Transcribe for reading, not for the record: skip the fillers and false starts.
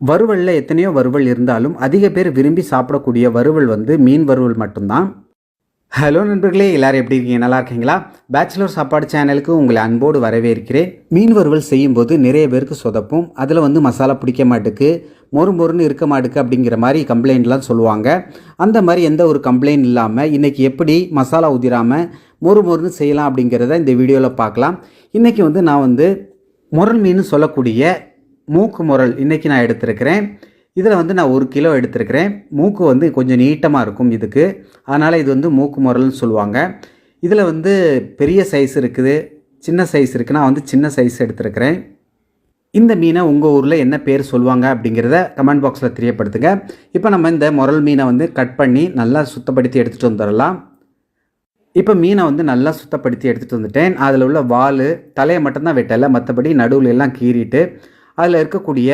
வறுவலில் எத்தனையோ வறுவல் இருந்தாலும் அதிக பேர் விரும்பி சாப்பிடக்கூடிய வறுவல் வந்து மீன் வறுவல் மட்டும்தான். ஹலோ நண்பர்களே, எல்லோரும் எப்படி இருக்கீங்க? நல்லா இருக்கீங்களா? பேச்சுலர் சாப்பாடு சேனலுக்கு உங்களை அன்போடு வரவேற்கிறேன். மீன் வறுவல் செய்யும்போது நிறைய பேருக்கு சொதப்பும். அதில் வந்து மசாலா பிடிக்க மாட்டுக்கு, மொறுன்னு இருக்க மாட்டுக்கு அப்படிங்கிற மாதிரி கம்ப்ளைண்ட்லாம் சொல்லுவாங்க. அந்த மாதிரி எந்த ஒரு கம்ப்ளைண்ட் இல்லாமல் இன்றைக்கி எப்படி மசாலா உதிராமல் மொறுன்னு செய்யலாம் அப்படிங்கிறத இந்த வீடியோவில் பார்க்கலாம். இன்றைக்கி வந்து நான் வந்து முரல் மீன் சொல்லக்கூடிய மூக்கு முரல் இன்றைக்கி நான் எடுத்திருக்கிறேன். இதில் வந்து நான் 1 கிலோ எடுத்திருக்கிறேன். மூக்கு வந்து கொஞ்சம் நீட்டமாக இருக்கும் இதுக்கு, அதனால் இது வந்து மூக்கு முரல்னு சொல்லுவாங்க. இதில் வந்து பெரிய சைஸ் இருக்குது, சின்ன சைஸ் இருக்குது. நான் வந்து சின்ன சைஸ் எடுத்திருக்கிறேன். இந்த மீனை உங்கள் ஊரில் என்ன பேர் சொல்லுவாங்க அப்படிங்கிறத கமெண்ட் பாக்ஸில் தெரியப்படுத்துங்க. இப்போ நம்ம இந்த முரல் மீனை வந்து கட் பண்ணி நல்லா சுத்தப்படுத்தி எடுத்துகிட்டு வந்துடலாம். இப்போ மீனை வந்து நல்லா சுத்தப்படுத்தி எடுத்துகிட்டு வந்துட்டேன். அதில் உள்ள வால் தலையை மட்டும்தான் வெட்டலை, மற்றபடி நடுவில் எல்லாம் கீறிட்டு அதில் இருக்கக்கூடிய